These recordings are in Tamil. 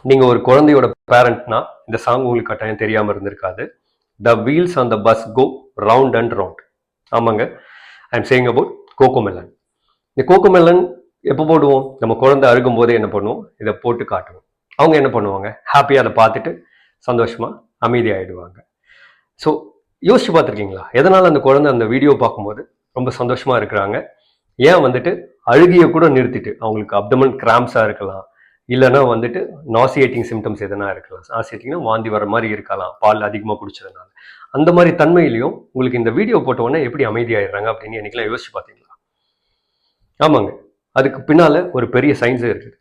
நீங்க ஒரு குழந்தையோட பேரண்ட்னா இந்த சாங் உங்களுக்கு கட்டாயம் தெரியாம இருந்திருக்காது. The wheels on the bus go round and round. ஆமாங்க, I am saying about CoComelon. இந்த கோகோமெலன் எப்போ போடுவோம்? நம்ம குழந்தை அழுகும் போது என்ன பண்ணுவோம்? இதை போட்டு காட்டுவோம். அவங்க என்ன பண்ணுவாங்க? ஹாப்பியாக அதை பார்த்துட்டு சந்தோஷமா அமைதியாயிடுவாங்க. ஸோ யோசிச்சு பார்த்துருக்கீங்களா? எதனால அந்த குழந்தை அந்த வீடியோ பார்க்கும்போது ரொம்ப சந்தோஷமா இருக்கிறாங்க? ஏன் வந்துட்டு அழுகிய கூட நிறுத்திட்டு, அவங்களுக்கு அப்டமன் கிராம்ஸா இருக்கலாம், இல்லைன்னா வந்துட்டு நாசியேட்டிங் சிம்டம்ஸ் எதனா இருக்கலாம். நாசியேட்டிங்னா வாந்தி வர மாதிரி இருக்கலாம், பால் அதிகமாக குடிச்சதுனால. அந்த மாதிரி தன்மையிலையும் உங்களுக்கு இந்த வீடியோ போட்ட உடனே எப்படி அமைதியாயிடுறாங்க அப்படின்னு என்னைக்கெல்லாம் யோசிச்சு பார்த்தீங்களா? ஆமாங்க, அதுக்கு பின்னால ஒரு பெரிய சயின்ஸே இருக்குது.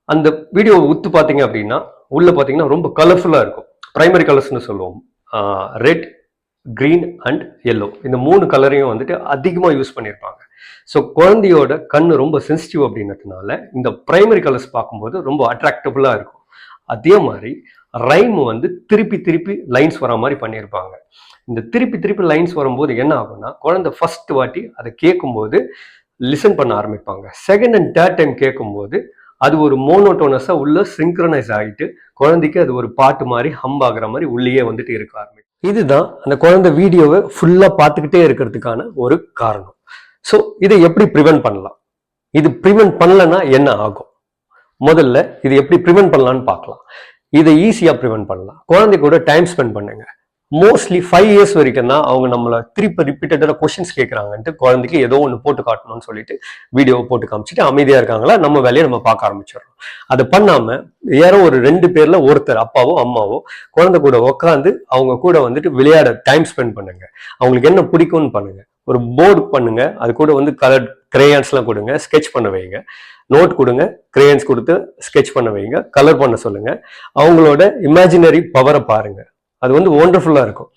அந்த வீடியோவை உத்து பார்த்தீங்க அப்படின்னா உள்ள பார்த்தீங்கன்னா ரொம்ப கலர்ஃபுல்லாக இருக்கும். பிரைமரி கலர்ஸ்னு சொல்லுவோம். ரெட், கிரீன் அண்ட் எல்லோ, இந்த 3 கலரையும் வந்துட்டு அதிகமாக யூஸ் பண்ணியிருப்பாங்க. ஸோ குழந்தையோட கண் ரொம்ப சென்சிட்டிவ் அப்படின்றதுனால இந்த பிரைமரி கலர்ஸ் பார்க்கும்போது ரொம்ப அட்ராக்டபுளாக இருக்கும். அதே மாதிரி ரைம் வந்து திருப்பி திருப்பி லைன்ஸ் வர மாதிரி பண்ணியிருப்பாங்க. இந்த திருப்பி திருப்பி லைன்ஸ் வரும்போது என்ன ஆகும்னா, குழந்தை ஃபர்ஸ்ட் வாட்டி அதை கேட்கும்போது லிசன் பண்ண ஆரம்பிப்பாங்க. செகண்ட் அண்ட் தேர்ட் டைம் கேட்கும்போது அது ஒரு மோனோட்டோனஸா உள்ள சிங்க்ரனைஸ் ஆகிட்டு குழந்தைக்கு அது ஒரு பாட்டு மாதிரி ஹம் ஆகுற மாதிரி உள்ளேயே வந்துட்டு இருக்க ஆரம்பிக்கும். இதுதான் அந்த குழந்தை வீடியோவை ஃபுல்லா பார்த்துக்கிட்டே இருக்கிறதுக்கான ஒரு காரணம். ஸோ இதை எப்படி ப்ரிவென்ட் பண்ணலாம்? இது ப்ரிவென்ட் பண்ணலன்னா என்ன ஆகும்? முதல்ல இது எப்படி ப்ரிவென்ட் பண்ணலான்னு பார்க்கலாம். இதை ஈஸியா ப்ரிவென்ட் பண்ணலாம். குழந்தை கூட டைம் ஸ்பெண்ட் பண்ணுங்க. மோஸ்ட்லி 5 இயர்ஸ் வரைக்கும் தான் அவங்க நம்மளை திருப்பி ரிப்பீட்டடாக கொஸ்டின்ஸ் கேட்குறாங்கன்ட்டு குழந்தைக்கு ஏதோ ஒன்று போட்டு காட்டணும்னு சொல்லிட்டு வீடியோவை போட்டு காமிச்சிட்டு அமைதியாக இருக்காங்களா, நம்ம வேலையை நம்ம பார்க்க ஆரம்பிச்சிடறோம். அதை பண்ணாமல் யாரோ ஒரு 2 பேரில் ஒருத்தர், அப்பாவோ அம்மாவோ, குழந்தை கூட உட்காந்து அவங்க கூட வந்துட்டு விளையாட டைம் ஸ்பெண்ட் பண்ணுங்க. அவங்களுக்கு என்ன பிடிக்கும்னு பண்ணுங்க. ஒரு போர்டு பண்ணுங்க, அது கூட வந்து கலர் கிரேயான்ஸ்லாம் கொடுங்க, ஸ்கெட்ச் பண்ண வைங்க. நோட் கொடுங்க, கிரேயான்ஸ் கொடுத்து ஸ்கெட்ச் பண்ண வைங்க, கலர் பண்ண சொல்லுங்க. அவங்களோட இமேஜினரி பவரை பாருங்க. அது வந்து ஒண்டர்ஃபுல்லா இருக்கும்.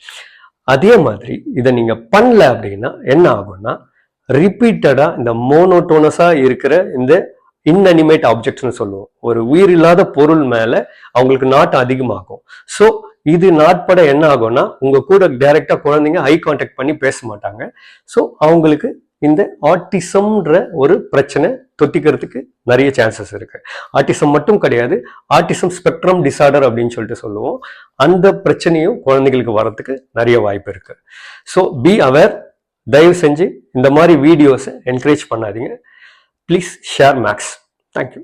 அதே மாதிரி இதை நீங்க பண்ணல அப்படின்னா என்ன ஆகும்னா, ரிப்பீட்டடா இந்த மோனோட்டோனஸா இருக்கிற இந்த இன்அனிமேட் ஆப்ஜெக்ட்ஸ்னு சொல்லுவோம், ஒரு உயிர் இல்லாத பொருள் மேல அவங்களுக்கு நாட்டம் அதிகமாகும். ஸோ இது நாட்பட என்ன ஆகும்னா, உங்க கூட டைரக்டா குழந்தைங்க ஐ கான்டாக்ட் பண்ணி பேச மாட்டாங்க. ஸோ அவங்களுக்கு இந்த ஆட்டிசம்ன்ற ஒரு பிரச்சனை தொத்திக்கிறதுக்கு நிறைய சான்சஸ் இருக்கு. ஆட்டிசம் மட்டும் கிடையாது, ஆட்டிசம் ஸ்பெக்ட்ரம் டிசார்டர் அப்படின்னு சொல்லிட்டு சொல்லுவோம். அந்த பிரச்சனையும் குழந்தைகளுக்கு வரதுக்கு நிறைய வாய்ப்பு இருக்கு. So be aware. தயவு செஞ்சு இந்த மாதிரி வீடியோஸை என்கரேஜ் பண்ணாதீங்க. Please share max. தேங்க்யூ.